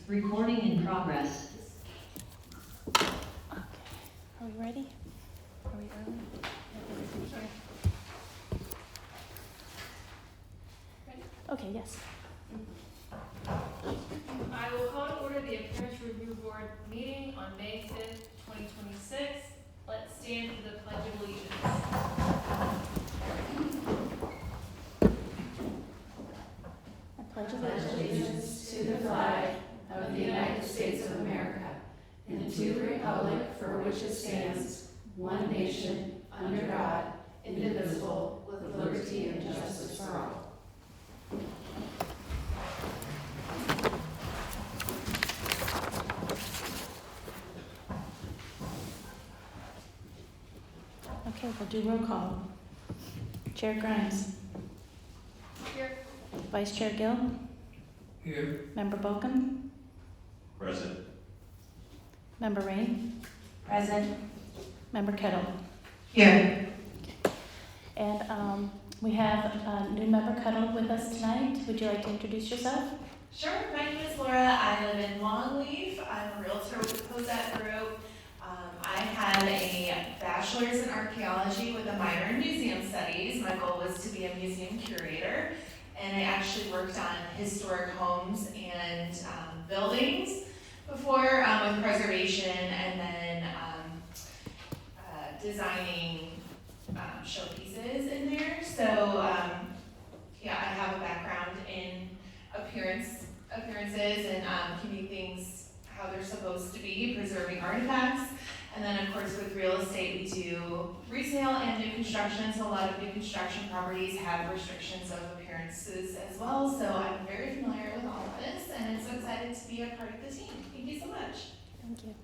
Recording in progress. Okay. Are we ready? Are we early? Ready? Okay, yes. I will call to order the Appearance Review Board meeting on May 5th, 2026. Let's stand for the Pledge of Allegiance. I pledge Allegiance to the flag of the United States of America and to the republic for which it stands, one nation, under God, indivisible, with liberty and justice for all. Okay, we'll do roll call. Chair Grimes. Here. Vice Chair Gill. Here. Member Bokum. Present. Member Rain. Present. Member Kettle. Here. And we have a new member Kettle with us tonight. Would you like to introduce yourself? Sure, my name is Laura. I live in Longleaf. I'm a realtor with the Cosette Group. I had a bachelor's in archaeology with a minor in museum studies. My goal was to be a museum curator, and I actually worked on historic homes and buildings before with preservation, and then designing showpieces in there. So yeah, I have a background in appearances and keeping things how they're supposed to be, preserving artifacts. And then of course with real estate we do resale and new construction, so a lot of new construction properties have restrictions of appearances as well. So I'm very familiar with all of this, and I'm so excited to be a part of the team. Thank you so much. Thank you.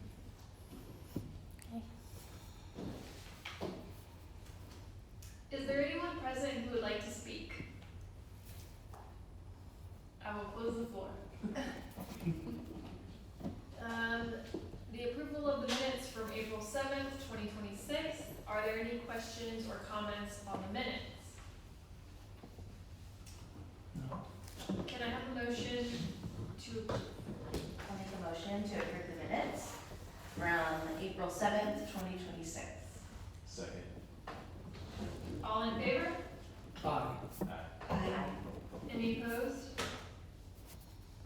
Okay. Is there anyone present who would like to speak? I will close the floor. The approval of the minutes from April 7th, 2026. Are there any questions or comments on the minutes? No. Can I have a motion to approve? I'll make a motion to approve the minutes from April 7th, 2026. Second. All in favor? Aye. Aye. Any opposed?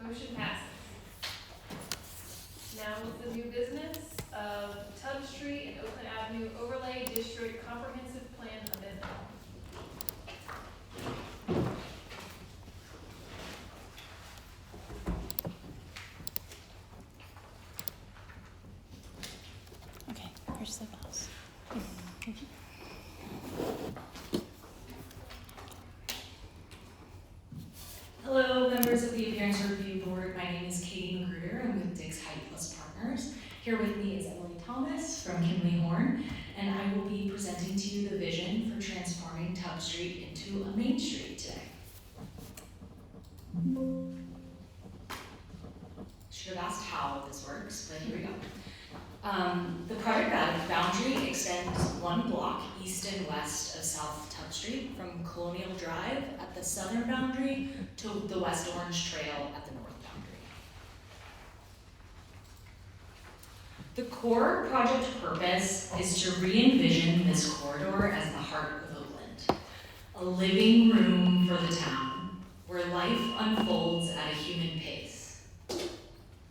Motion passes. Now with the new business of Tubb Street and Oakland Avenue Overlay District Comprehensive Plan Amendment. Okay, here's the mouse. Hello, members of the Appearance Review Board. My name is Katie Magruder. I'm with Diggs Height Plus Partners. Here with me is Emily Thomas from Kinley Horn, and I will be presenting to you the vision for transforming Tubb Street into a main street today. Should have asked how this works, but here we go. The project boundary extends one block east and west of South Tubb Street from Colonial Drive at the southern boundary to the West Orange Trail at the north boundary. The core project purpose is to re-envision this corridor as the heart of Oakland, a living room for the town where life unfolds at a human pace.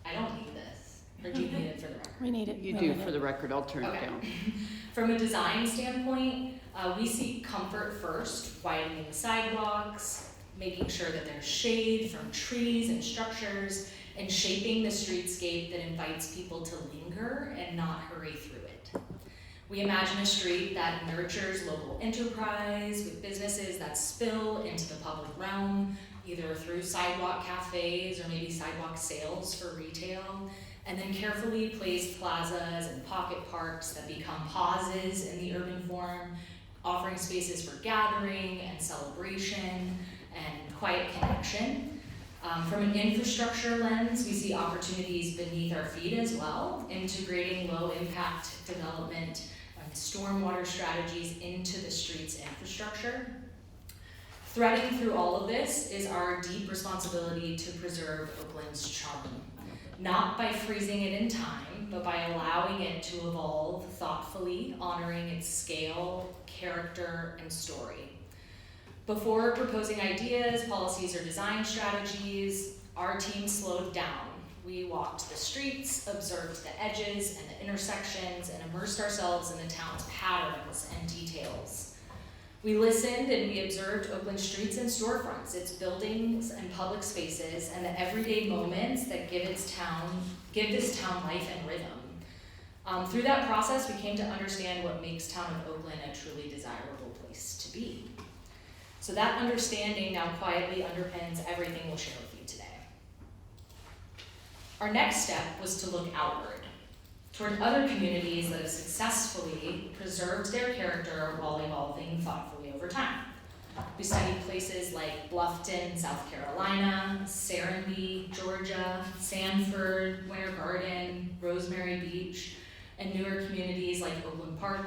I don't need this, or do you need it for the record? We need it. You We do, need for it. the record, I'll turn it Okay. down. From a design standpoint, we seek comfort first, widening the sidewalks, making sure that there's shade from trees and structures, and shaping the streetscape that invites people to linger and not hurry through it. We imagine a street that nurtures local enterprise with businesses that spill into the public realm, either through sidewalk cafes or maybe sidewalk sales for retail, and then carefully placed plazas and pocket parks that become pauses in the urban form, offering spaces for gathering and celebration and quiet connection. From an infrastructure lens, we see opportunities beneath our feet as well, integrating low-impact development and stormwater strategies into the street's infrastructure. Threading through all of this is our deep responsibility to preserve Oakland's charm, not by freezing it in time, but by allowing it to evolve thoughtfully, honoring its scale, character, and story. Before proposing ideas, policies, or design strategies, our team slowed down. We walked the streets, observed the edges and the intersections, and immersed ourselves in the town's patterns and details. We listened and we observed Oakland streets and storefronts, its buildings and public spaces, and the everyday moments that give this town life and rhythm. Through that process, we came to understand what makes town of Oakland a truly desirable place to be. So that understanding now quietly underpins everything we'll share with you today. Our next step was to look outward, toward other communities that have successfully preserved their character while evolving thoughtfully over time. We studied places like Bluffton, South Carolina, Serenbe, Georgia, Sanford, Winter Garden, Rosemary Beach, and newer communities like Oakland Park.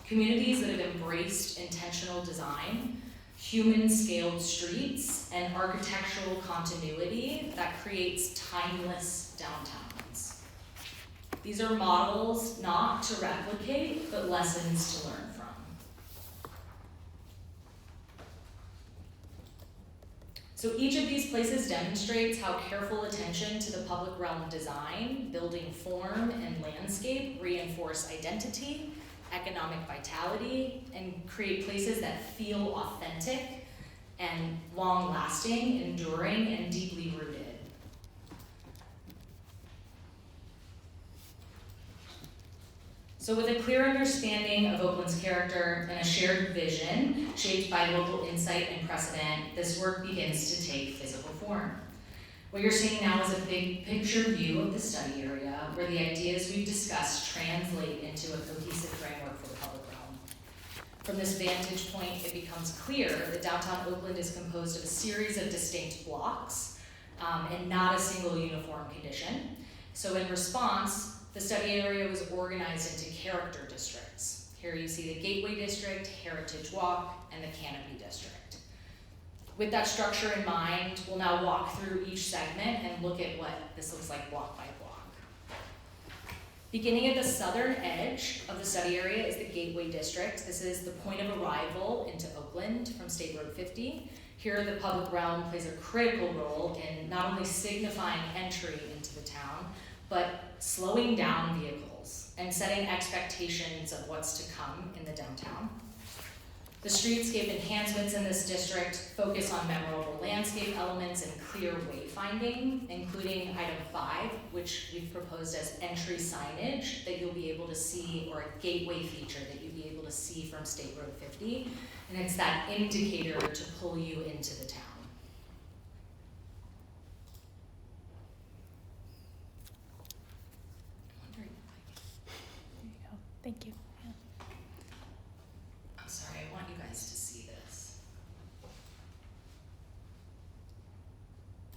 Communities that have embraced intentional design, human-scaled streets, and architectural continuity that creates timeless downtowns. These are models not to replicate, but lessons to learn from. So each of these places demonstrates how careful attention to the public realm design, building form, and landscape reinforce identity, economic vitality, and create places that feel authentic and long-lasting, enduring, and deeply rooted. So with a clear understanding of Oakland's character and a shared vision shaped by local insight and precedent, this work begins to take physical form. What you're seeing now is a big picture view of the study area where the ideas we've discussed translate into a cohesive framework for the public realm. From this vantage point, it becomes clear that downtown Oakland is composed of a series of distinct blocks and not a single uniform condition. So in response, the study area was organized into character districts. Here you see the Gateway District, Heritage Walk, and the Canopy District. With that structure in mind, we'll now walk through each segment and look at what this looks like block by block. Beginning at the southern edge of the study area is the Gateway District. This is the point of arrival into Oakland from State Road 50. Here, the public realm plays a critical role in not only signifying entry into the town, but slowing down vehicles and setting expectations of what's to come in the downtown. The streetscape enhancements in this district focus on memorable landscape elements and clear wayfinding, including item 5, which we've proposed as entry signage that you'll be able to see, or a gateway feature that you'll be able to see from State Road 50. And it's that indicator to pull you into the town. There you go. Thank you. Yeah. I'm sorry, I want you guys to see this.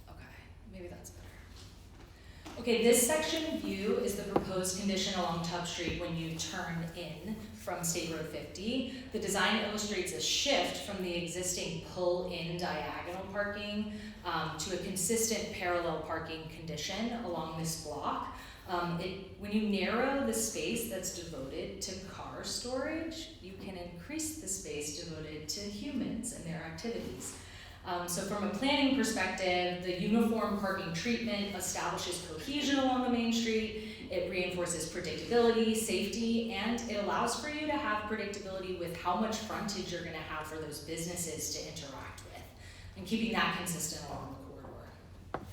Okay, maybe that's better. Okay, this section view is the proposed condition along Tubb Street when you turn in from State Road 50. The design illustrates a shift from the existing pull-in diagonal parking to a consistent parallel parking condition along this block. When you narrow the space that's devoted to car storage, you can increase the space devoted to humans and their activities. So from a planning perspective, the uniform parking treatment establishes cohesion along the main street. It reinforces predictability, safety, and it allows for you to have predictability with how much frontage you're going to have for those businesses to interact with, and keeping that consistent along the corridor.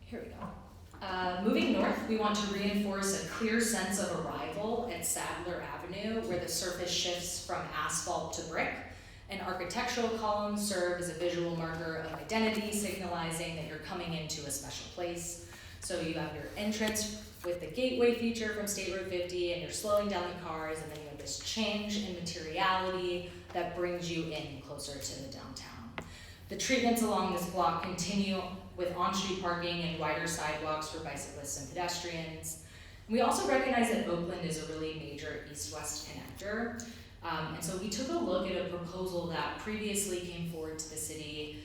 Here we go. Moving north, we want to reinforce a clear sense of arrival at Sadler Avenue, where the surface shifts from asphalt to brick, and architectural columns serve as a visual marker of identity, signalizing that you're coming into a special place. So you have your entrance with the gateway feature from State Road 50, and you're slowing down the cars, and then you have this change in materiality that brings you in closer to the downtown. The treatments along this block continue with on-street parking and wider sidewalks for bicyclists and pedestrians. We also recognize that Oakland is a really major east-west connector. And so we took a look at a proposal that previously came forward to the city.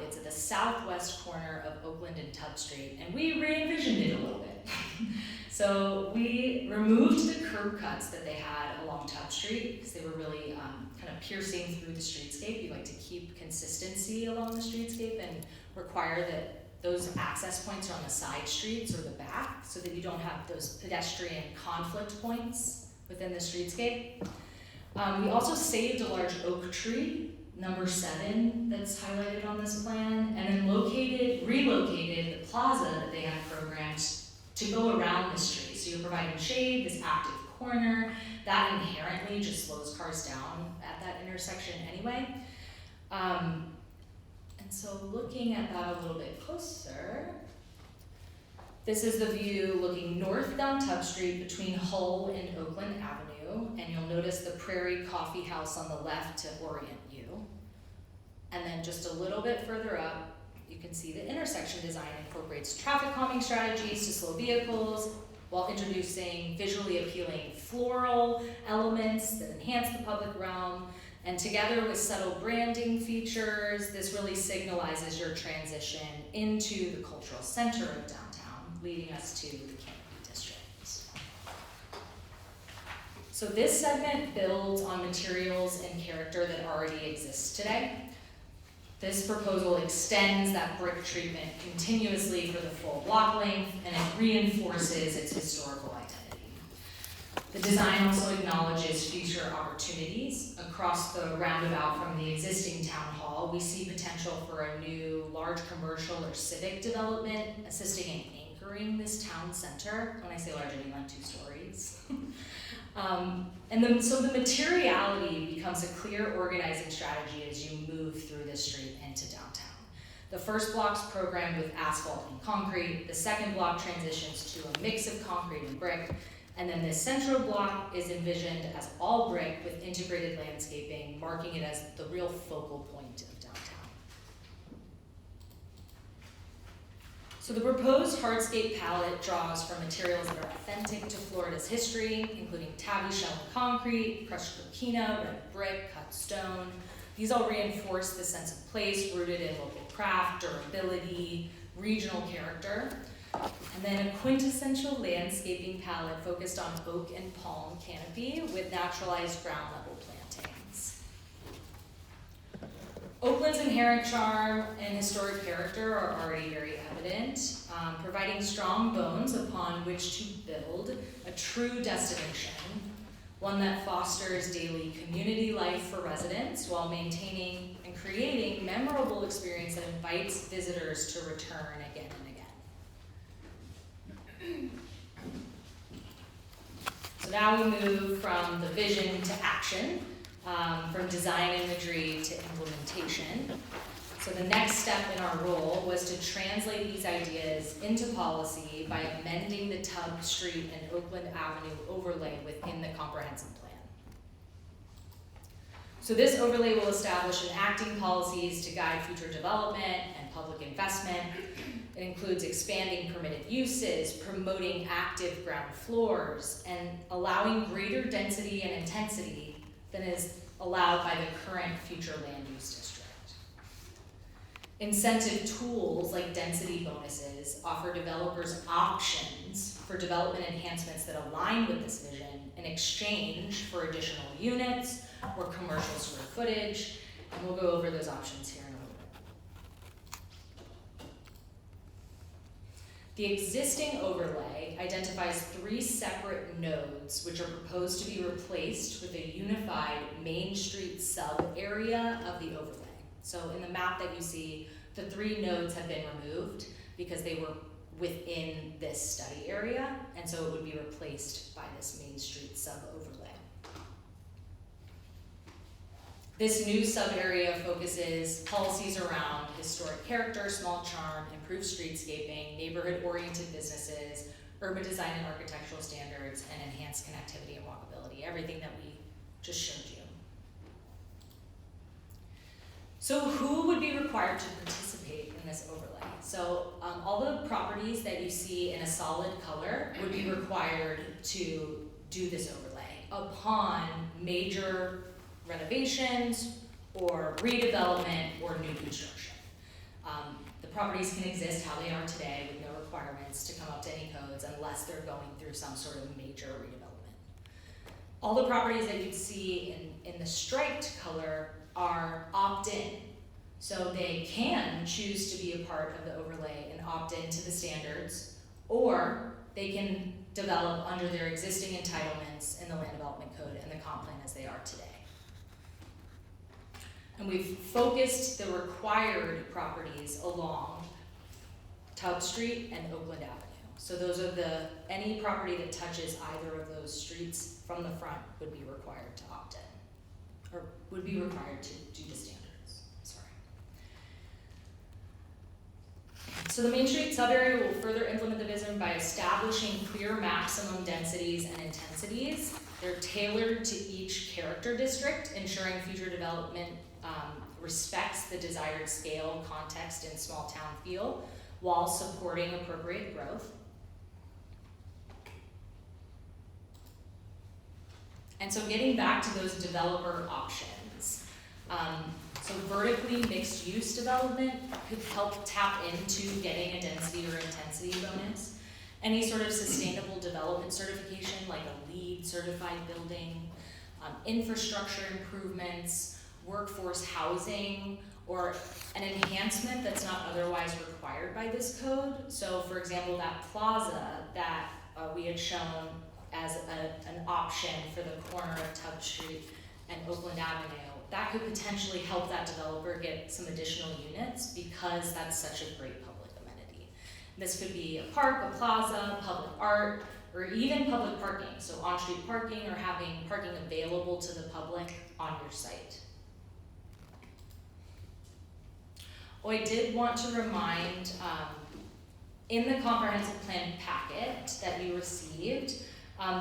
It's at the southwest corner of Oakland and Tubb Street, and we re-envisioned it a little bit. So we removed the curb cuts that they had along Tubb Street because they were really kind of piercing through the streetscape. We like to keep consistency along the streetscape and require that those access points are on the side streets or the back so that you don't have those pedestrian conflict points within the streetscape. We also saved a large oak tree, number 7, that's highlighted on this plan, and then relocated the plaza that they had programmed to go around this tree. So you're providing shade, this active corner, that inherently just slows cars down at that intersection anyway. And so looking at that a little bit closer, this is the view looking north down Tubb Street between Hull and Oakland Avenue, and you'll notice the Prairie Coffee House on the left to orient you. And then just a little bit further up, you can see the intersection design incorporates traffic calming strategies to slow vehicles while introducing visually appealing floral elements that enhance the public realm. And together with subtle branding features, this really signalizes your transition into the cultural center of downtown, leading us to the Canopy District. So this segment builds on materials and character that already exist today. This proposal extends that brick treatment continuously for the full block length, and it reinforces its historical identity. The design also acknowledges future opportunities. Across the roundabout from the existing town hall, we see potential for a new large commercial or civic development, assisting in anchoring this town center. When I say large, I mean like 2 stories. So the materiality becomes a clear organizing strategy as you move through the street into downtown. The first block's programmed with asphalt and concrete. The second block transitions to a mix of concrete and brick. And then this central block is envisioned as all brick with integrated landscaping, marking it as the real focal point of downtown. So the proposed hardscape palette draws from materials that are authentic to Florida's history, including tabby shell and concrete, crushed coquina, red brick, cut stone. These all reinforce the sense of place rooted in local craft, durability, regional character. And then a quintessential landscaping palette focused on oak and palm canopy with naturalized ground level plantings. Oakland's inherent charm and historic character are already very evident, providing strong bones upon which to build a true destination, one that fosters daily community life for residents while maintaining and creating memorable experience that invites visitors to return again and again. So now we move from the vision to action, from design imagery to implementation. So the next step in our role was to translate these ideas into policy by amending the Tubb Street and Oakland Avenue overlay within the comprehensive plan. So this overlay will establish enacting policies to guide future development and public investment. It includes expanding permitted uses, promoting active ground floors, and allowing greater density and intensity than is allowed by the current future land use district. Incentive tools like density bonuses offer developers options for development enhancements that align with this vision in exchange for additional units or commercial square footage, and we'll go over those options here in a little bit. The existing overlay identifies 3 separate nodes which are proposed to be replaced with a unified Main Street sub-area of the overlay. So in the map that you see, the 3 nodes have been removed because they were within this study area, and so it would be replaced by this Main Street sub-overlay. This new sub-area focuses policies around historic character, small charm, improved streetscaping, neighborhood-oriented businesses, urban design and architectural standards, and enhanced connectivity and walkability, everything that we just showed you. So who would be required to participate in this overlay. So all the properties that you see in a solid color would be required to do this overlay upon major renovations or redevelopment or new construction. The properties can exist how they are today with no requirements to come up to any codes unless they're going through some sort of major redevelopment. All the properties that you see in the striped color are opt-in. So they can choose to be a part of the overlay and opt into the standards, or they can develop under their existing entitlements in the Land Development Code and the comp plan as they are today. And we've focused the required properties along Tub Street and Oakland Avenue. So those are any property that touches either of those streets from the front would be required to opt in, or would be required to do the standards, sorry. So the Main Street sub-area will further implement the vision by establishing clear maximum densities and intensities. They're tailored to each character district, ensuring future development respects the desired scale, context, and small town feel, while supporting appropriate growth. And so getting back to those developer options, so vertically mixed use development could help tap into getting a density or intensity bonus. Any sort of sustainable development certification, like a LEED certified building, infrastructure improvements, workforce housing, or an enhancement that's not otherwise required by this code. So for example, that plaza that we had shown as an option for the corner of Tub Street and Oakland Avenue, that could potentially help that developer get some additional units because that's such a great public amenity. This could be a park, a plaza, public art, or even public parking. So on-street parking or having parking available to the public on your site. Oh, I did want to remind, in the comprehensive plan packet that we received,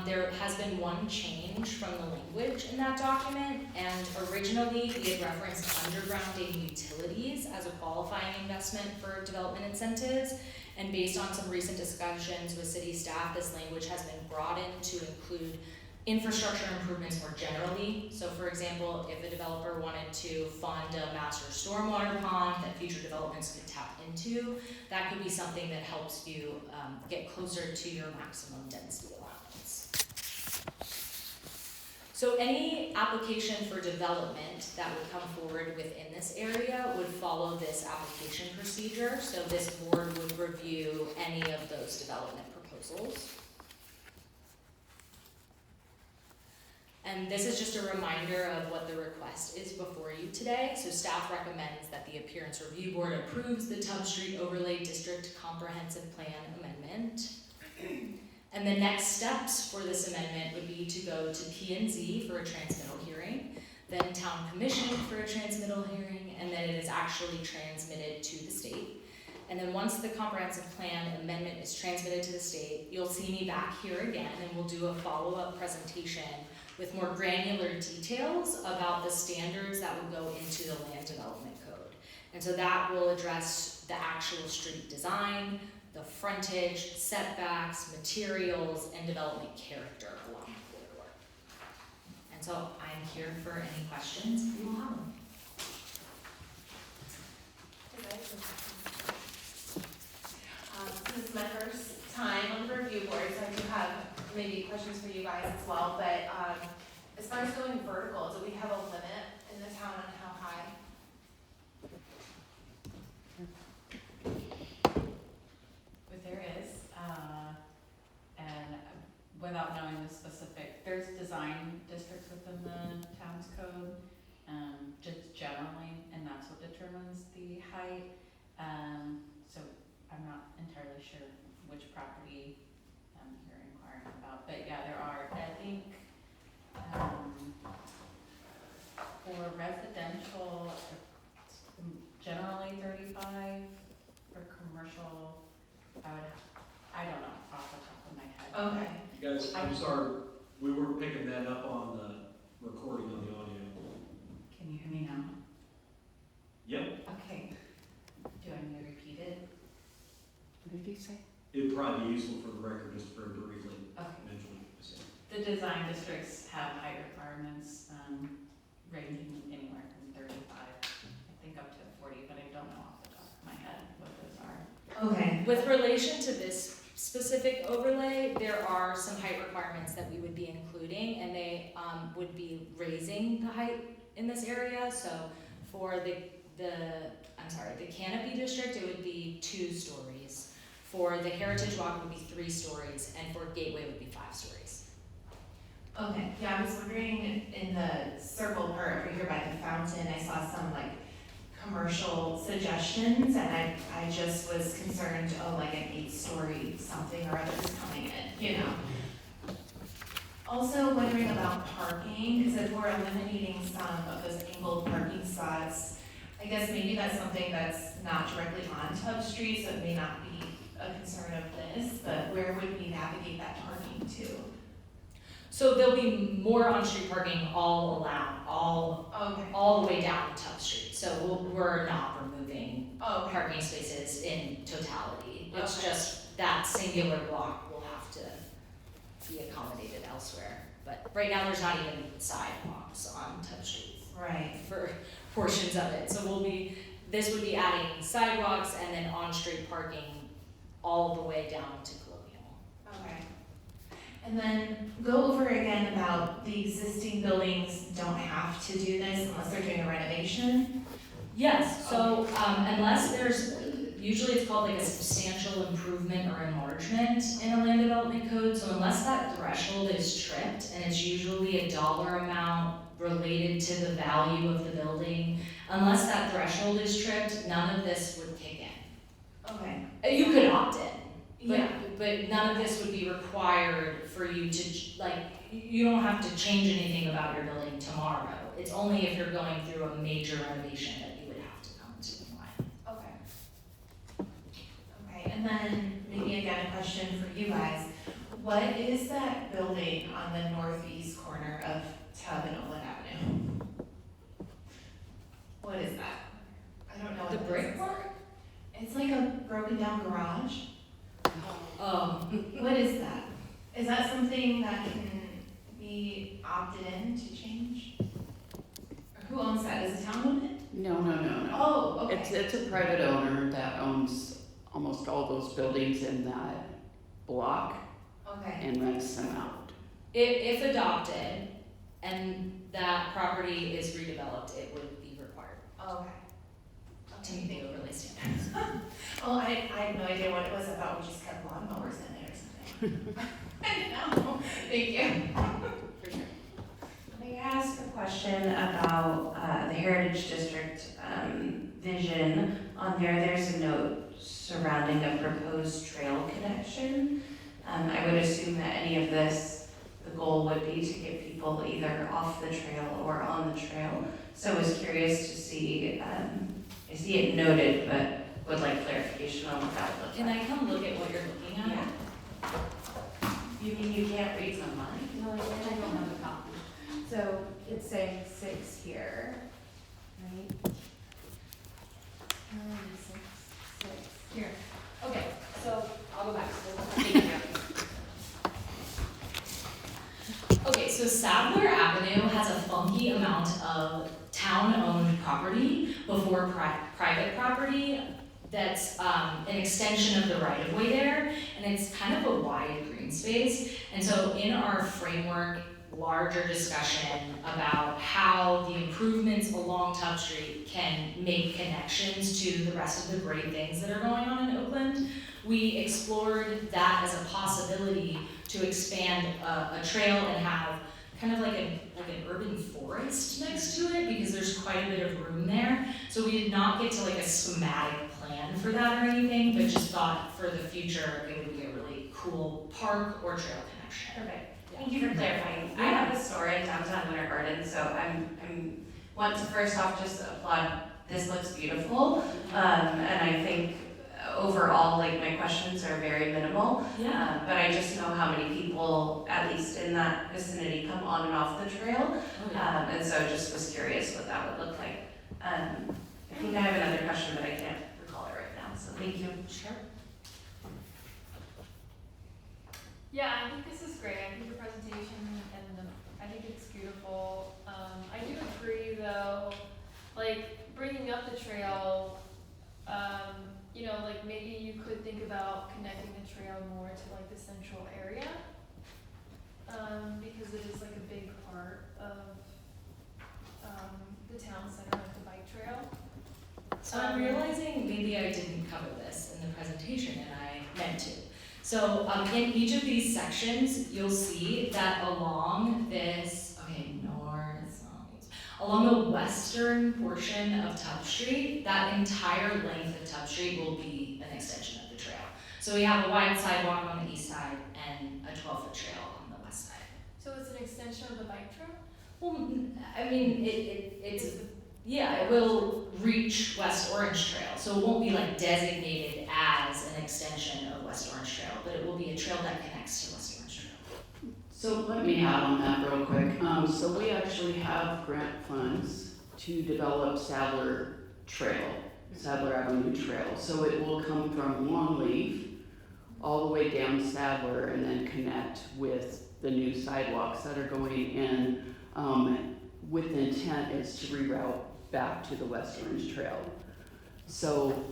there has been one change from the language in that document, and originally we had referenced undergrounding utilities as a qualifying investment for development incentives, and based on some recent discussions with city staff, this language has been broadened to include infrastructure improvements more generally. So for example, if a developer wanted to fund a master stormwater pond that future developments could tap into, that could be something that helps you get closer to your maximum density allowance. So any application for development that would come forward within this area would follow this application procedure. So this board would review any of those development proposals. And this is just a reminder of what the request is before you today. So staff recommends that the Appearance Review Board approves the Tub Street Overlay District Comprehensive Plan Amendment. And the next steps for this amendment would be to go to P&Z for a transmittal hearing, then Town Commission for a transmittal hearing, and then it is actually transmitted to the state. And then once the comprehensive plan amendment is transmitted to the state, you'll see me back here again, and we'll do a follow-up presentation with more granular details about the standards that will go into the Land Development Code. And so that will address the actual street design, the frontage, setbacks, materials, and development character along the corridor. And so I'm here for any questions if you will have them. This is my first time on the review board, so I do have maybe questions for you guys as well, but as far as going vertical, do we have a limit in the town on how high? There is, and without knowing the specific, there's design districts within the town's code, just generally, and that's what determines the height. So I'm not entirely sure which property you're inquiring about, but yeah, there are, I think, for residential, generally 35, for commercial, I don't know off the top of my head. Okay. You guys, I'm sorry, we weren't picking that up on the recording on the audio. Can you hear me now? Yep. Okay. be useful for the record, just very briefly, Okay. eventually. The design districts have height requirements, ranging anywhere from 35, I think up to 40, but I don't know off the top of my head what those are. Okay. With relation to this specific overlay, there are some height requirements that we would be including, and they would be raising the height in this area. So for the canopy district, it would be 2 stories. For the heritage walk, it would be 3 stories, and for gateway, it would be 5 stories. Okay, yeah, I was wondering in the circle part over here by the fountain, I saw some like commercial suggestions and I just was concerned, like an 8-story something or other is coming in, you know. Also wondering about parking, because if we're eliminating some of those angled parking spots, I guess maybe that's something that's not directly on Tubb Street, so it may not be a concern of this, but where would we navigate that parking to? So there'll be more on-street parking all around, Okay. all the way down Tubb Street. So we're not removing Oh, okay. parking spaces in totality. It's Okay. just that singular block will have to be accommodated elsewhere. But right now, there's not even sidewalks on Tubb Street Right. for portions of it. So this would be adding sidewalks and then on-street parking all the way down to Colonial. Okay. And then go over again about the existing buildings don't have to do this unless they're doing a renovation. Yes, so unless usually it's called like a substantial improvement or enlargement in a land development code. So unless that threshold is tripped, and it's usually a dollar amount related to the value of the building, unless that threshold is tripped, none of this would kick in. Okay. You could opt in. Yeah. But none of this would be required for you to, you don't have to change anything about your building tomorrow. It's only if you're going through a major renovation that you would have to come to compliance. Okay. Okay, and then maybe again a question for you guys. What is that building on the northeast corner of Tubb and Olin Avenue? What is that? I don't know what The that brick is. one? It's like a broken down garage. Oh, What is that? Is that something that can be opted in to change? Or who owns that? Does the town own it? No. Oh, okay. It's a private owner that owns almost all those buildings in that block Okay. and rents them out. if adopted and that property is redeveloped, it would be required Okay. to meet the overlay standards. Well, I had no idea what it was about. We just kept lawnmowers in there or something. I didn't know. Thank you. For sure. May I ask a question about the Heritage District vision? On there, there's a note surrounding a proposed trail connection. I would assume that any of this, the goal would be to get people either off the trail or on the trail. So I was curious to see, I see it noted, but would like clarification on what that would look Can like. I come look at what you're looking at? Yeah. You mean you can't read my mind? No, I don't have a copy. So it's saying 6 here, right? 6. Here, okay, so I'll go back. Thank you. Okay, so Sadler Avenue has a funky amount of town-owned property before private property that's an extension of the right-of-way there, and it's kind of a wide green space. And so in our framework, larger discussion about how the improvements along Tubb Street can make connections to the rest of the great things that are going on in Oakland, we explored that as a possibility to expand a trail and have kind of like an urban forest next to it, because there's quite a bit of room there. So we did not get to like a schematic plan for that or anything, but just thought for the future it would be a really cool park or trail connection. Perfect. Thank you for clarifying. I have a store in downtown Winter Garden, so I'm want to first off just applaud. This looks beautiful, and I think overall, like my questions are very minimal. Yeah. But I just know how many people, at least in that vicinity, come on and off the trail. Oh, yeah. And so I just was curious what that would look like. I think I have another question, but I can't recall it right now. So thank you. Sure. Yeah, I think this is great. I think your presentation I think it's beautiful. I do agree though, like bringing up the trail, you know, like maybe you could think about connecting the trail more to like the central area. Because it is like a big part of, the town center, like the bike trail. So I'm realizing maybe I didn't cover this in the presentation and I meant to. So in each of these sections, you'll see that along this, along the western portion of Tubb Street, that entire length of Tubb Street will be an extension of the trail. So we have a wide sidewalk on the east side and a 12-foot trail on the west side. So it's an extension of the bike trail? Well, I mean, it will reach West Orange Trail, so it won't be like designated as an extension of West Orange Trail, but it will be a trail that connects to West Orange Trail. So let me add on that real quick. So we actually have grant funds to develop Sadler Avenue Trail. So it will come from Longleaf all the way down Sadler and then connect with the new sidewalks that are going in, with the intent is to reroute back to the West Orange Trail. So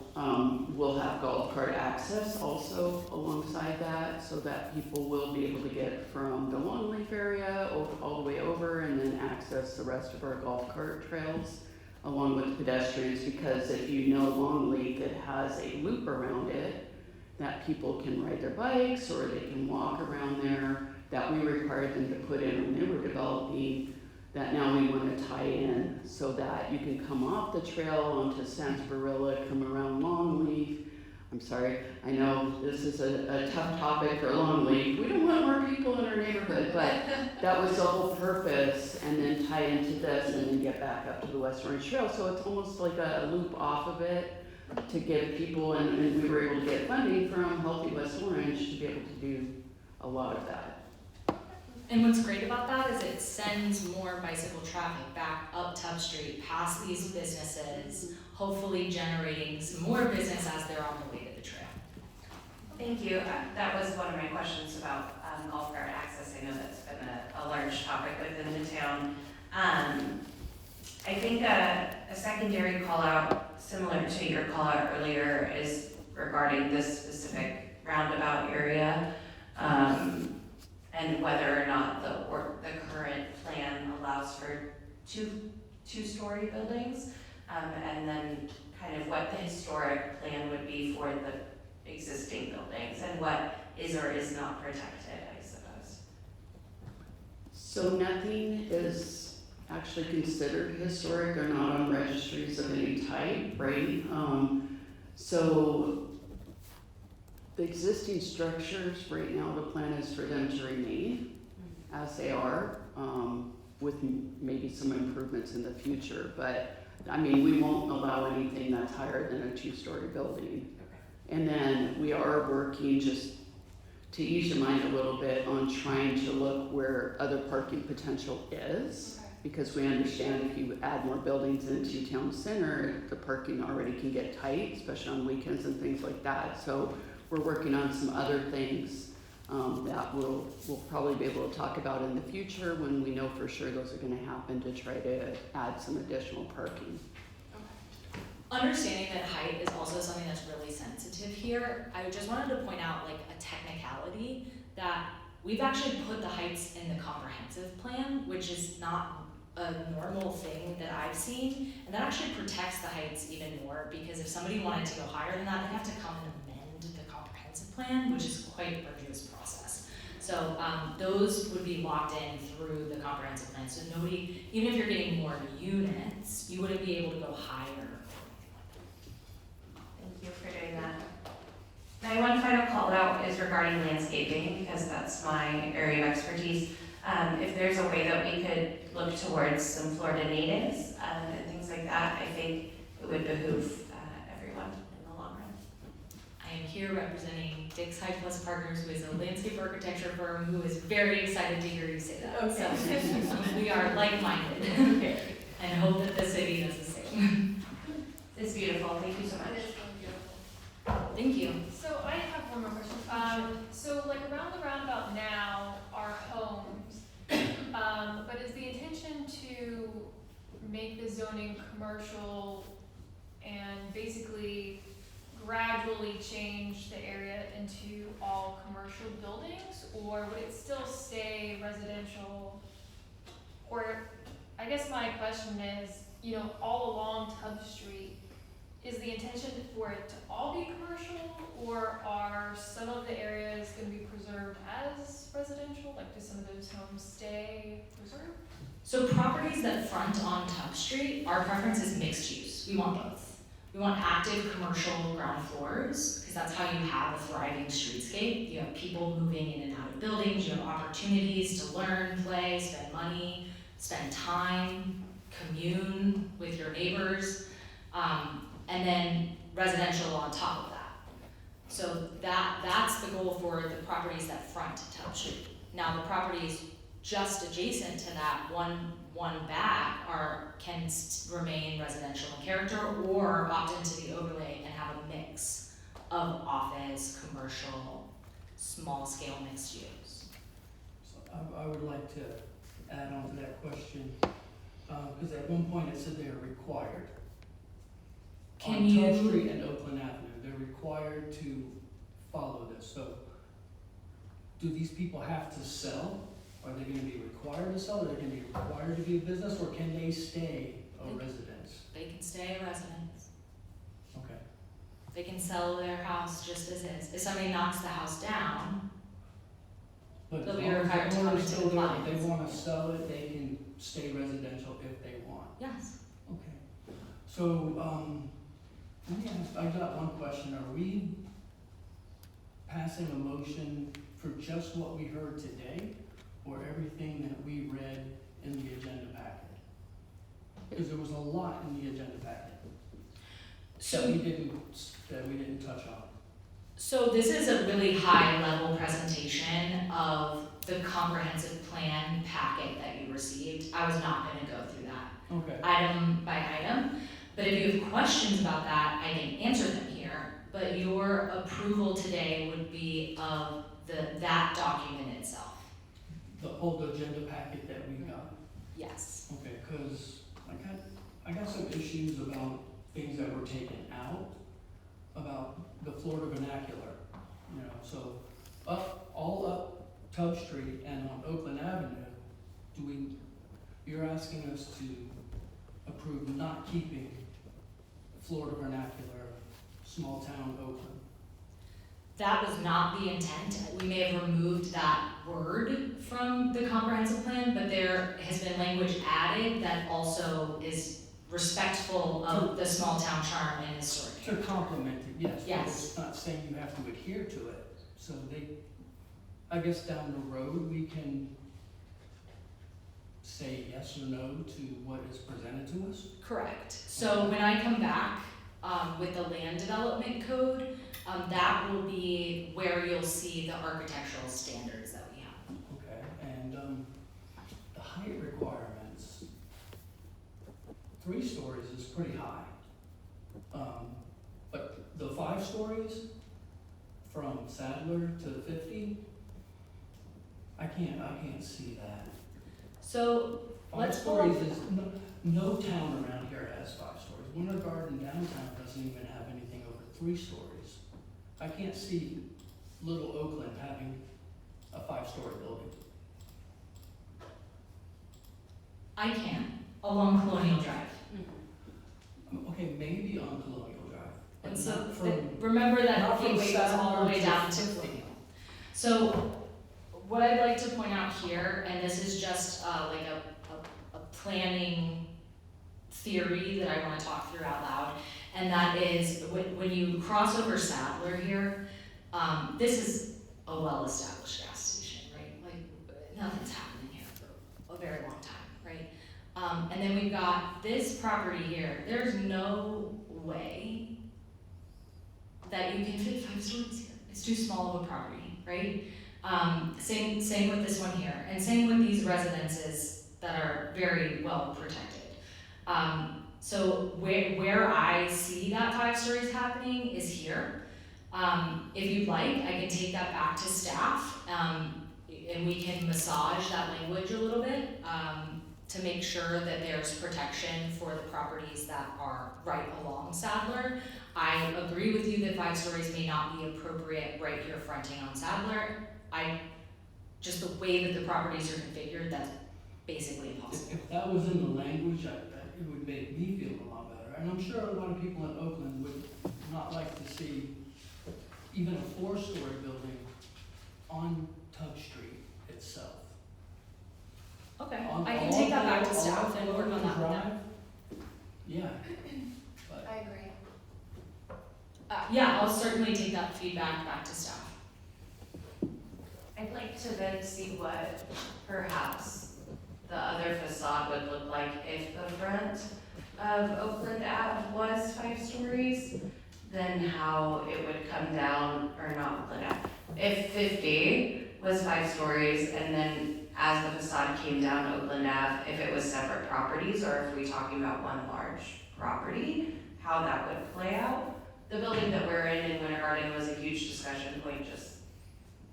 we'll have golf cart access also alongside that, so that people will be able to get from the Longleaf area all the way over and then access the rest of our golf cart trails along with pedestrians, because if you know Longleaf, it has a loop around it that people can ride their bikes or they can walk around there, that we required them to put in when they were developing, that now we want to tie in so that you can come off the trail onto Sarsaparilla, come around Longleaf. I'm sorry, I know this is a tough topic for Longleaf. We don't want more people in our neighborhood, but that was the whole purpose, and then tie into this and then get back up to the West Orange Trail. So it's almost like a loop off of it to give people, and we were able to get funding from Healthy West Orange to be able to do a lot of that. And what's great about that is it sends more bicycle traffic back up Tubb Street, past these businesses, hopefully generating some more business as they're on the way to the trail. Thank you. That was one of my questions about golf cart access. I know that's been a large topic within the town. I think a secondary call out, similar to your call out earlier, is regarding this specific roundabout area. And whether or not the current plan allows for two-story buildings, and then kind of what the historic plan would be for the existing buildings, and what is or is not protected, I suppose. So nothing is actually considered historic or not on registries of any type, right? So the existing structures, right now, the plan is for them to remain as they are, with maybe some improvements in the future. But, I mean, we won't allow anything that's higher than a two-story building. And then we are working, just to ease your mind a little bit, on trying to look where other parking potential is. Because we understand if you add more buildings into town center, the parking already can get tight, especially on weekends and things like that. So we're working on some other things that we'll probably be able to talk about in the future when we know for sure those are going to happen, to try to add some additional parking. Understanding that height is also something that's really sensitive here, I just wanted to point out like a technicality that we've actually put the heights in the comprehensive plan, which is not a normal thing that I've seen, and that actually protects the heights even more, because if somebody wanted to go higher than that, they'd have to come and amend the comprehensive plan, which is quite an arduous process. So those would be locked in through the comprehensive plan, so nobody, even if you're getting more units, you wouldn't be able to go higher. Thank you for doing that. My one final call out is regarding landscaping, because that's my area of expertise. If there's a way that we could look towards some Florida natives and things like that, I think it would behoove everyone in the long run. I am here representing Dick's High Plus Partners, who is a landscape architecture firm who is very excited to hear you say that. Okay. So we are like-minded and hope that the city does the same. It's beautiful. Thank you so It much. is really beautiful. Thank you. So I have one more question. So like around the roundabout make the zoning commercial and basically gradually change the area into all commercial buildings, or would it still stay residential? Or, I guess my question is, you know, all along Tubb Street, is the intention for it to all be commercial, or are some of the areas gonna be preserved as residential? Like, do some of those homes stay preserved? So properties that front on Tubb Street, our preference is mixed use. We want both. We want active commercial ground floors, because that's how you have a thriving streetscape. You have people moving in and out of buildings, you have opportunities to learn, play, spend money, spend time, commune with your neighbors, and then residential on top of that. So that's the goal for the properties that front Tubb Street. Now, the properties just adjacent to that, one back, can remain residential in character, or opt into the overlay and have a mix of office, commercial, small scale mixed use. So I would like to add on to that question, because at one point it said they are required. Can On you- Tubb Street and Oakland Avenue, they're required to follow this, so do these people have to sell? Are they gonna be required to sell, are they gonna be required to be a business, or can they stay a residence? They can stay a resident. Okay, They can sell their house just as is. If somebody knocks the house down, but as They'll long be as required to the come owner's into still there, if compliance. they wanna sell it, they can stay residential if they want. yes. Okay, so, let me ask, I got one question, are we passing a motion for just what we heard today, or everything that we read in the agenda packet? Because there was a lot in the agenda packet So that we didn't touch on. So this is a really high level presentation of the comprehensive plan packet that you received. I was not gonna go through that Okay, item by item, but if you have questions about that, I can answer them here. But your approval today would be of that document itself. the old agenda packet that we got. Yes. Okay, because I got some issues about things that were taken out, about the Florida vernacular, you know, so all up Tubb Street and on Oakland Avenue, you're asking us to approve not keeping Florida vernacular, small town Oakland. That was not the intent. We may have removed that word from the comprehensive plan, but there has been language added that also is respectful of the small town charm and historic. To complement it, yes, but Yes. it's not saying you have to adhere to it, so I guess down the road, we can say yes or no to what is presented to us? Correct. So when I come back with the land development code, that will be where you'll see the architectural standards that we have. Okay, and the height requirements, 3 stories is pretty high. But the 5 stories from Sadler to 50, I can't see that. So 5 let's stories is, no town around here has 5 stories. Winter Garden downtown doesn't even have anything over 3 stories. I can't see Little Oakland having a 5-story building. I can, along Colonial Drive. Okay, maybe on Colonial Drive, but And so, not from, remember that not from gateway goes all the way Sadler down to to 50. Colonial. So, what I'd like to point out here, and this is just like a planning theory that I wanna talk through out loud, and that is when you cross over Sadler here, this is a well-established gas station, right? Like, nothing's happening here for a very long time, right? And then we've got this property here. There's no way that you can fit 5 stories here. It's too small of a property, right? Same with this one here, and same with these residences that are very well protected. So where I see that 5 stories happening is here. If you'd like, I can take that back to staff, and we can massage that language a little bit. to make sure that there's protection for the properties that are right along Sadler. I agree with you that 5 stories may not be appropriate right here fronting on Sadler. Just the way that the properties are configured, that's basically impossible. If that was in the language, it would make me feel a lot better. And I'm sure a lot of people in Oakland would not like to see even a 4-story building on Tug Street itself. Okay, On- I can along take that back to along staff and work on that with them. Drive, yeah, but I agree. Yeah, I'll certainly take that feedback back to staff. I'd like to then see what perhaps the other facade would look like if the front of Oakland Ave was 5 stories, then how it would come down, or not Oakland Ave. If 50 was 5 stories and then as the facade came down Oakland Ave, if it was separate properties or if we're talking about one large property, how that would play out. The building that we're in Winter Garden was a huge discussion point just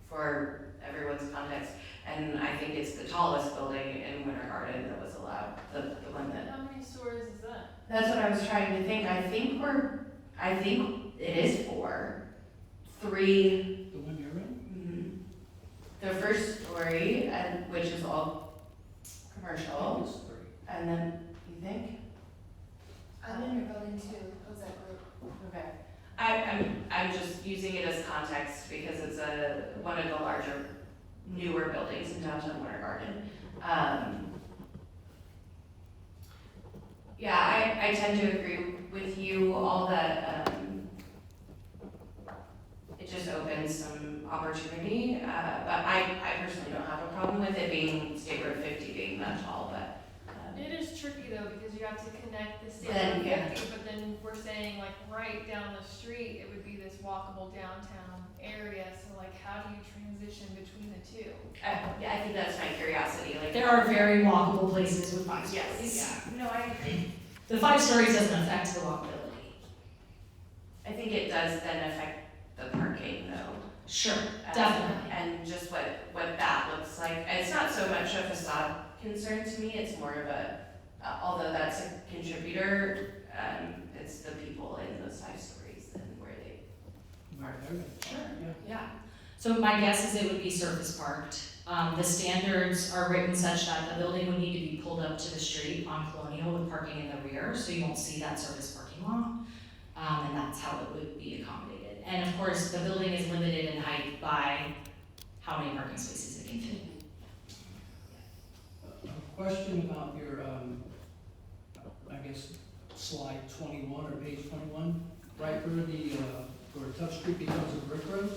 for everyone's context. And I think it's the tallest building in Winter Garden that was allowed, the one that. How many stories is that? That's what I was trying to think. I think it is 4. 3, the one you're in? the first story, and which is all commercial, It's 3. and then, you think? I'm in your building too. How's that group? Okay. I'm just using it as context because it's one of the larger, newer buildings in downtown Winter Garden. Yeah, I tend to agree with you all that, it just opens some opportunity, but I personally don't have a problem with it being State Road 50 being that tall, but. It is tricky though, because you have to connect the state Then, Road yeah. 50, but then we're saying like right down the street, it would be this walkable downtown area, so like how do you transition between the two? Yeah, I think that's my curiosity, like. There are very walkable places with 5 stories. Yes, yeah, no, I agree. The 5 stories doesn't affect the walkability. I think it does then affect the parking though. Sure, definitely. And just what that looks like. It's not so much a facade concern to me, it's more of a, although that's a contributor, it's the people in those 5 stories and where they. Sure. Yeah. Yeah. So my guess is it would be surface parked. The standards are written such that the building would need to be pulled up to the street on Colonial with parking in the rear, so you won't see that surface parking lot. And that's how it would be accommodated. And of course, the building is limited in height by how many parking spaces it can fit. A question about your, I guess, slide 21 or page 21, right where Tug Street becomes a brick road,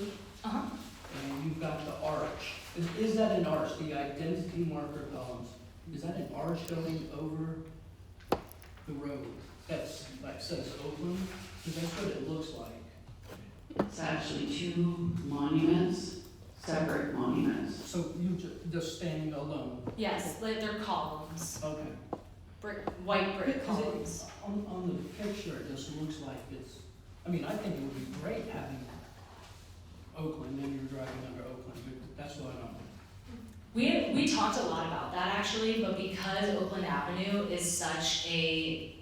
Uh-huh. and you've got the arch. Is that an arch, the identity marker columns? Is that an arch going over the road? That's, like, says Oakland, because that's what it looks like. It's actually 2 monuments, separate monuments. So you just standing alone? Yes, they're columns, Okay. white brick Is it- columns. On the picture, it just looks like it's, I mean, I think it would be great having Oakland and you're driving under Oakland, but that's what I'm. We talked a lot about that actually, but because Oakland Avenue is such a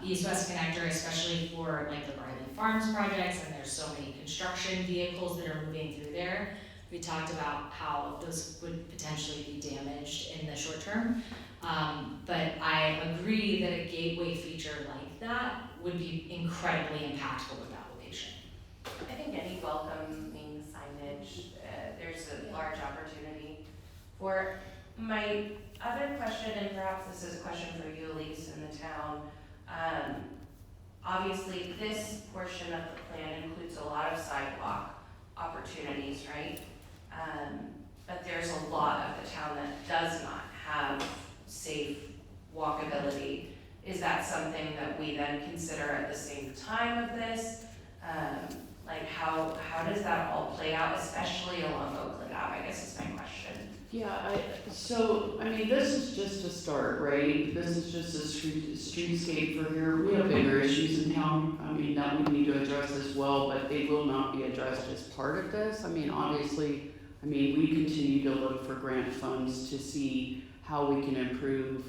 east-west connector, especially for like the Briley Farms projects, and there's so many construction vehicles that are moving through there, we talked about how those would potentially be damaged in the short term. But I agree that a gateway feature like that would be incredibly impactful with that location. I think any welcoming signage, there's a large opportunity for. My other question, and perhaps this is a question for you, Elise, in the town. Obviously, this portion of the plan includes a lot of sidewalk opportunities, right? But there's a lot of the town that does not have safe walkability. Is that something that we then consider at the same time of this? Like how does that all play out, especially along Oakland Ave, I guess is my question. Yeah, I mean, this is just a start, right? This is just a streetscape for here. We have bigger issues in town, I mean, that we need to address as well, but they will not be addressed as part of this. I mean, obviously, we continue to look for grant funds to see how we can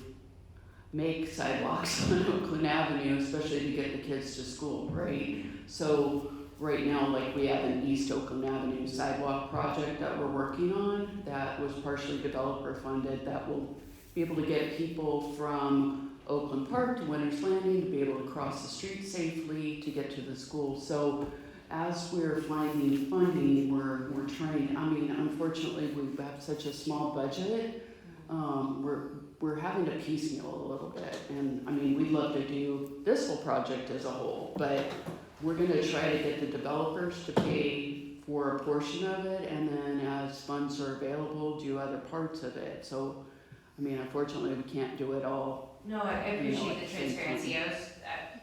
make sidewalks on Oakland Avenue, especially to get the kids to school, right? So right now, like we have an East Oakland Avenue sidewalk project that we're working on that was partially developer funded that will be able to get people from Oakland Park to Winter's Landing to be able to cross the street safely to get to the school. So as we're finding funding, we're trying, I mean, unfortunately, we have such a small budget. We're having to piecemeal a little bit. And I mean, we'd love to do this whole project as a whole, but we're gonna try to get the developers to pay for a portion of it, and then as funds are available, do other parts of it. So, I mean, unfortunately, we can't do it all. No, I appreciate the at the same transparency. time.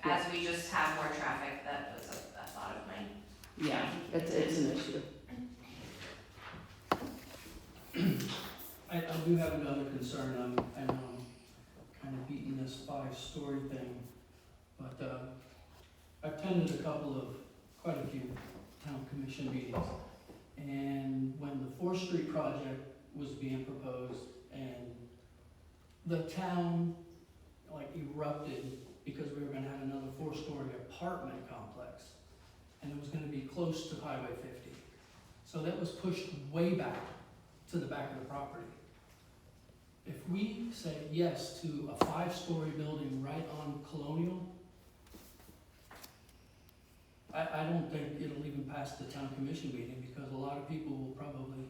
As we just have more traffic, that was a thought of mine. Yeah, it's an issue. I do have another concern. I know I'm kind of beating this 5-story thing, but I've attended quite a few town commission meetings. And when the 4th Street project was being proposed and the town like erupted because we were gonna have another 4-story apartment complex and it was gonna be close to Highway 50. So that was pushed way back to the back of the property. If we say yes to a 5-story building right on Colonial, I don't think it'll even pass the town commission meeting because a lot of people will probably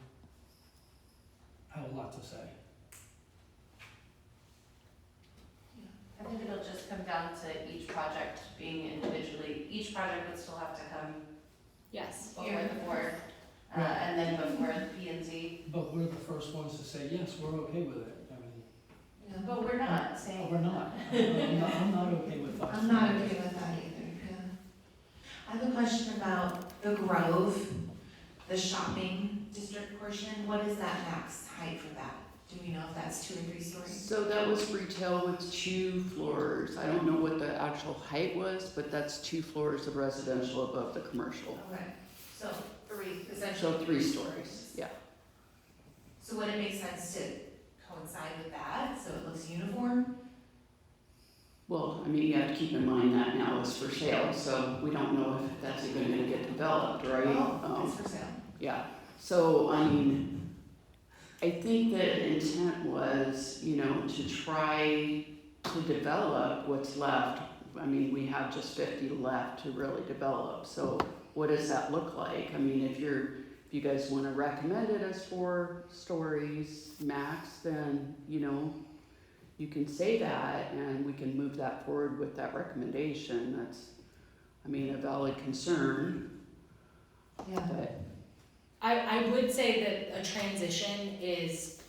have a lot to say. I think it'll just come down to each project being individually, each project would still have to come Yes. before the board, and then before the P and Z. But we're the first ones to say, yes, we're okay with it. I mean, Yeah. But we're not saying. we're not. I'm not okay with 5 I'm not okay with that either, yeah. I have a question about the Grove, the shopping district portion. What is that max height for that? Do we know if that's 2 or 3 stories? So that was retail with 2 floors. I don't know what the actual height was, but that's 2 floors of residential above the commercial. Okay, so 3, So essentially. 3 stories, yeah. So would it make sense to coincide with that, so it looks uniform? Well, I mean, you have to keep in mind that now it's for sale, so we don't know if that's even gonna get developed, right? Oh, it's for sale. Yeah, so, I mean, I think the intent was, to try to develop what's left. I mean, we have just 50 left to really develop, so what does that look like? I mean, if you guys wanna recommend it as 4 stories max, then, you can say that and we can move that forward with that recommendation. That's, I mean, a valid concern, Yeah. but I would say that a transition is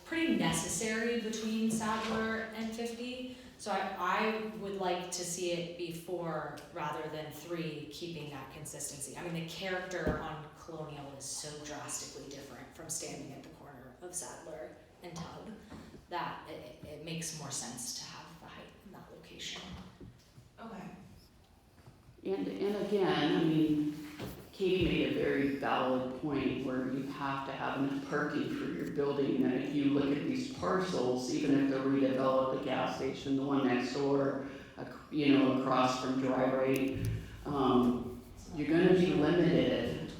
pretty necessary between Sadler and 50. So I would like to see it be 4 rather than 3, keeping that consistency. I mean, the character on Colonial is so drastically different from standing at the corner of Sadler and Tug that it makes more sense to have the height in that location. Okay. And again, I mean, Katie made a very valid point where you have to have enough parking for your building. And if you look at these parcels, even if they're redeveloped, the gas station, the one next door, across from Dry Rate, you're gonna be limited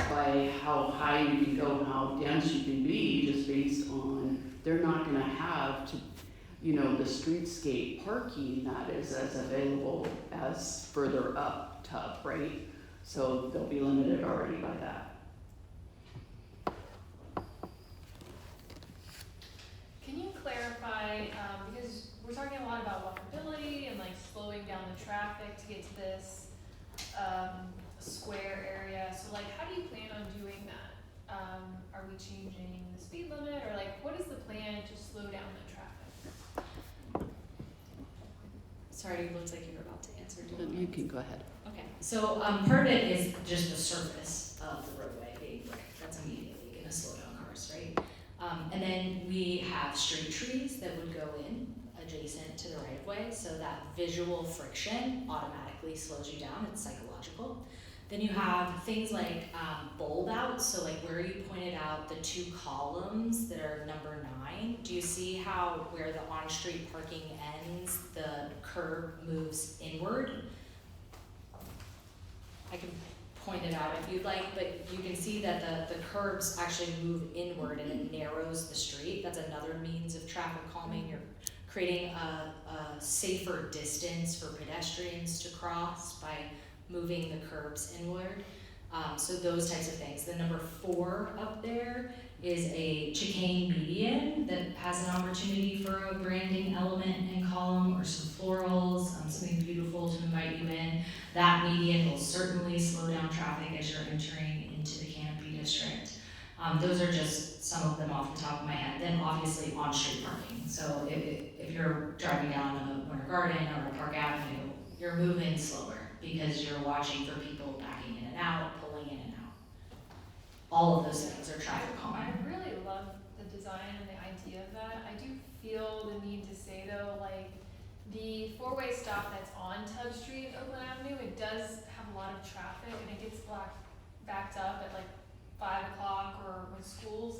by how high you can go, how dense you can be, just based on, they're not gonna have to, the streetscape parking that is as available as further up Tub, right? So they'll be limited already by that. Can you clarify, because we're talking a lot about walkability and like slowing down the traffic to get to this square area, so like how do you plan on doing that? Are we changing the speed limit, or like what is the plan to slow down the traffic? Sorry, it looks like you were about to answer. Do you You can go ahead. Okay, so part of it is just the surface of the roadway being brick. That's immediately gonna slow down cars, right? And then we have street trees that would go in adjacent to the right of way, so that visual friction automatically slows you down. It's psychological. Then you have things like bulb outs, so like where you pointed out the 2 columns that are number 9. Do you see how where the on-street parking ends, the curb moves inward? I can point it out if you'd like, but you can see that the curbs actually move inward and it narrows the street. That's another means of traffic calming. You're creating a safer distance for pedestrians to cross by moving the curbs inward. So those types of things. The number 4 up there is a chicane median that has an opportunity for a branding element and column or some florals, something beautiful to invite you in. That median will certainly slow down traffic as you're entering into the Canopy District. Those are just some of them off the top of my head. Then obviously on-street parking. So if you're driving down a Winter Garden or a Park Avenue, you're moving slower because you're watching for people backing in and out, pulling in and out. All of those things are traffic calming. I really love the design and the idea of that. I do feel the need to say though, like the 4-way stop that's on Tub Street, Oakland Avenue, it does have a lot of traffic and it gets backed up at like 5 o'clock or when school's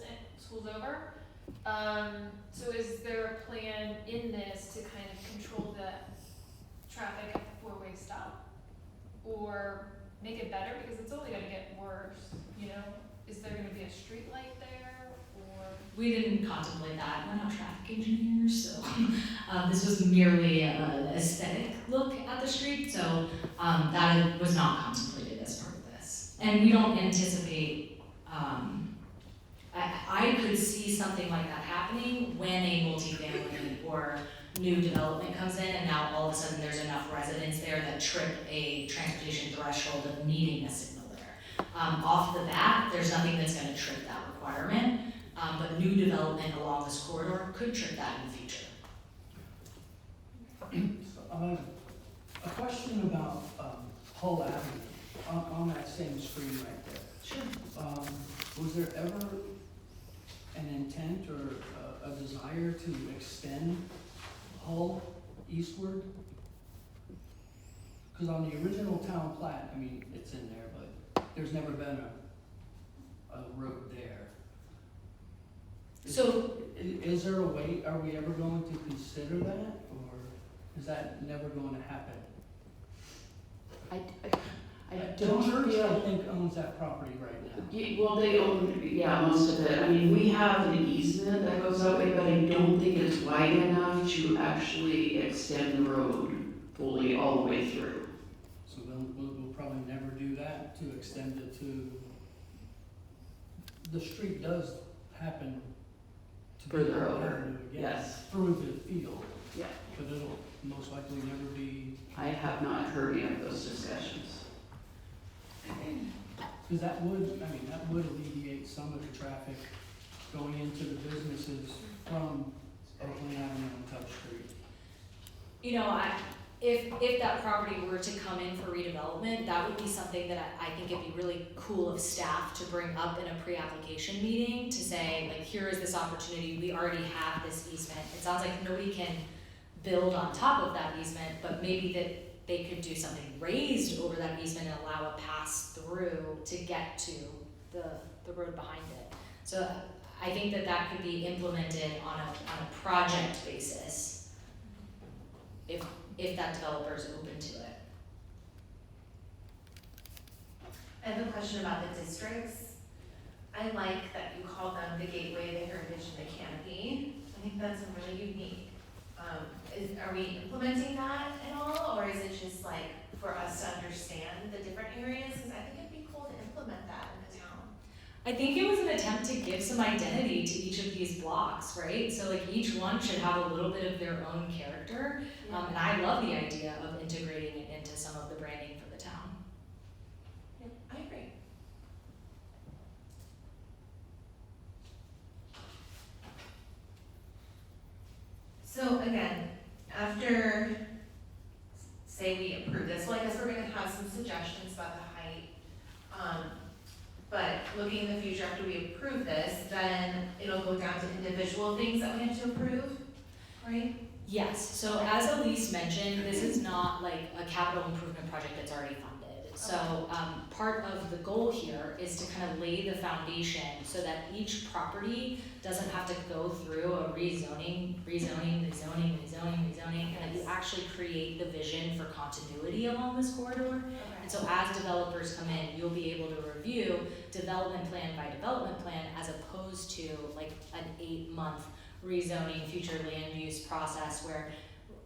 over. So is there a plan in this to kind of control the traffic at the 4-way stop? Or make it better because it's only gonna get worse, you know? Is there gonna be a street light there or? We didn't contemplate that. We're not traffic engineers, so this was merely an aesthetic look at the street. So that was not contemplated as part of this. And we don't anticipate. I could see something like that happening when a multifamily or new development comes in and now all of a sudden there's enough residents there that trip a transportation threshold of needing a signal there. Off the bat, there's nothing that's going to trip that requirement, but new development along this corridor could trip that in the future. A question about Hull Avenue, on that same screen right there. Sure. Was there ever an intent or a desire to extend Hull eastward? Because on the original town plat, I mean, it's in there, but there's never been a road there. Is there a way, are we ever going to consider that, or is that never going to happen? I The don't church, feel. I think, owns that property right now. Well, they own, most of it. I mean, we have an easement that goes that way, but I don't think it's wide enough to actually extend the road fully all the way through. So then we'll probably never do that, to extend it to, the street does happen to be Further Hull over, Avenue again, yes. through the field. Yeah. But it'll most likely never be, I have not heard any of those discussions. because that would alleviate some of the traffic going into the businesses from Oakland Avenue and Tub Street. You know, if that property were to come in for redevelopment, that would be something that I think it'd be really cool of staff to bring up in a pre-application meeting to say, like, here is this opportunity, we already have this easement. It sounds like nobody can build on top of that easement, but maybe that they could do something raised over that easement and allow a pass through to get to the road behind it. So I think that could be implemented on a project basis if that developer is open to it. I have a question about the districts. I like that you call them the gateway, the heritage, and the canopy. I think that's a really unique. Are we implementing that at all, or is it just like for us to understand the different areas? Because I think it'd be cool to implement that in the town. I think it was an attempt to give some identity to each of these blocks, right? So like each one should have a little bit of their own character. And I love the idea of integrating it into some of the branding for the town. Yeah, I agree. So again, after, say we approve this, well, I guess we're gonna have some suggestions about the height. But looking in the future, after we approve this, then it'll go down to individual things that we have to approve, right? Yes, so as Elise mentioned, this is not like a capital improvement project that's already funded. So part of the goal here is to kind of lay the foundation so that each property doesn't have to go through a rezoning, and that you actually create the vision for continuity along this corridor. And so as developers come in, you'll be able to review development plan by development plan as opposed to like an 8-month rezoning future land use process where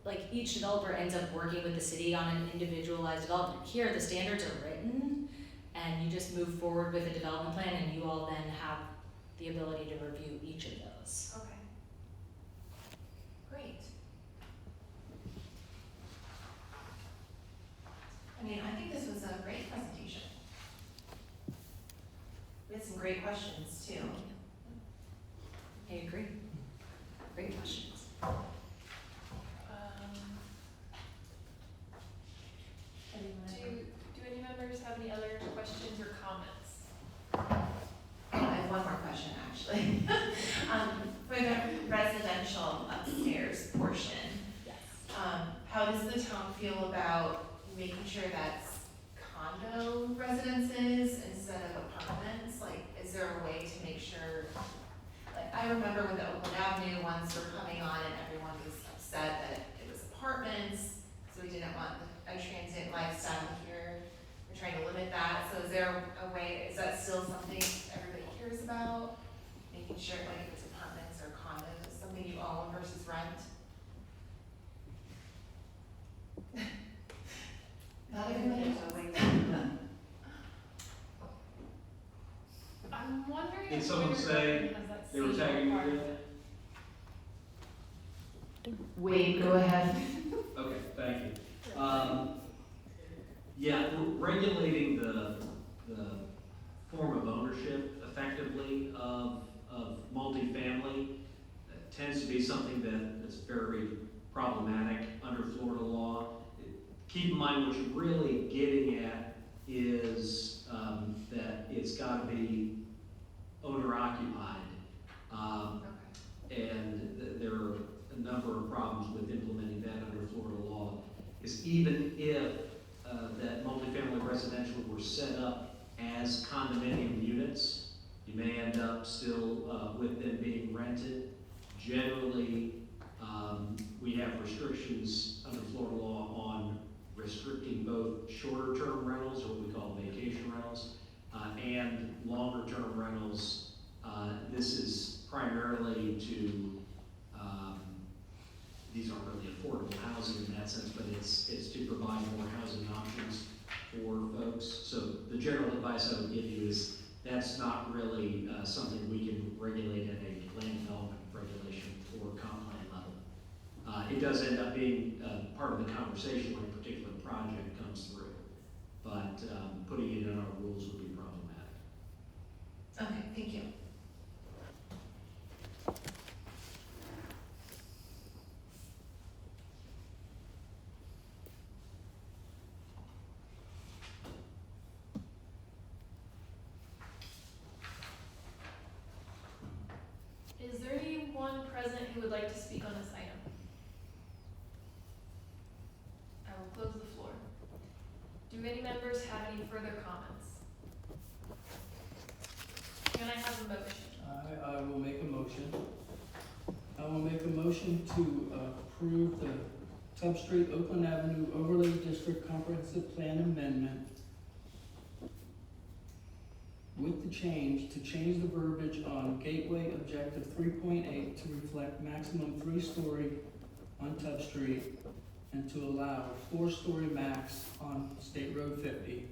like each developer ends up working with the city on an individualized development. Here, the standards are written and you just move forward with a development plan and you all then have the ability to review each of those. Okay. Great. I mean, I think this was a great presentation. We had some great questions too. I agree. Great questions. Do any members have any other questions or comments? I have one more question, actually. For the residential upstairs portion, Yes. how does the town feel about making sure that's condo residences instead of apartments? Like, is there a way to make sure, like, I remember when the Oakland Avenue ones were coming on and everyone was upset that it was apartments, so we didn't want a transient lifestyle here. We're trying to limit that, so is there a way, is that still something everybody cares about? Making sure, like, if it's apartments or condos, something you own versus rent? Not everybody knows. I'm wondering Did if someone Winter say Garden has that they were same tagging you requirement. Wade, go ahead. Okay, thank you. Yeah, regulating the form of ownership effectively of multifamily tends to be something that's very problematic under Florida law. Keep in mind what you're really getting at is that it's got to be owner occupied. And there are a number of problems with implementing that under Florida law. Is even if that multifamily residential were set up as condominium units, you may end up still with them being rented. Generally, we have restrictions under Florida law on restricting both shorter-term rentals, or what we call vacation rentals, and longer-term rentals. This is primarily to, these aren't really affordable housing in that sense, but it's to provide more housing options for folks. So the general advice I would give you is that's not really something we can regulate at a land development regulation or comp plan level. It does end up being part of the conversation when a particular project comes through, but putting it in our rules would be problematic. Okay, thank you. Is there anyone present who would like to speak on this item? I will close the floor. Do any members have any further comments? Can I have a motion? I will make a motion. I will make a motion to approve the Tub Street Oakland Avenue Overlay District Comprehensive Plan Amendment with the change the verbiage on Gateway Objective 3.8 to reflect maximum 3-story on Tub Street and to allow 4-story max on State Road 50,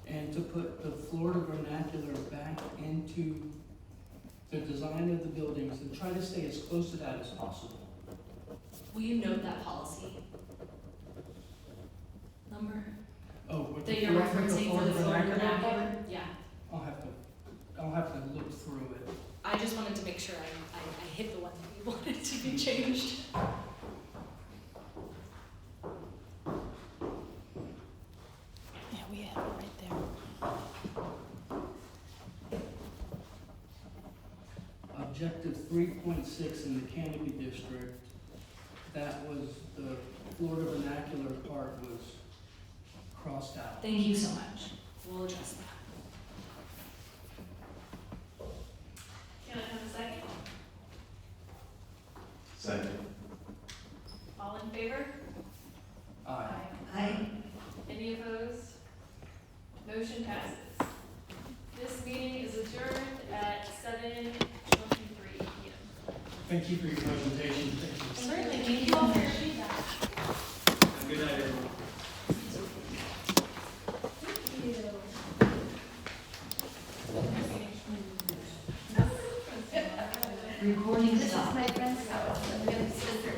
and to put the Florida vernacular back into the design of the buildings and try to stay as close to that as possible. Will you note that policy number Oh, with that the you're Florida referencing for the Florida vernacular? part? Yeah, I'll have to look through it. I just wanted to make sure I hit the one that you wanted to be changed. Yeah, we have it right there. Objective 3.6 in the Canopy District, that was the Florida vernacular part was crossed out. Thank you so much. We'll address that. Can I have a second? Second. All in favor? Aye. Aye. Any opposed? Motion passes. This meeting is adjourned at 7:23 p.m. Thank you for your presentation. Thank you. Certainly, thank you all for your feedback. Good night, everyone. Recording This is stopped. my friend's house, and we have a sister.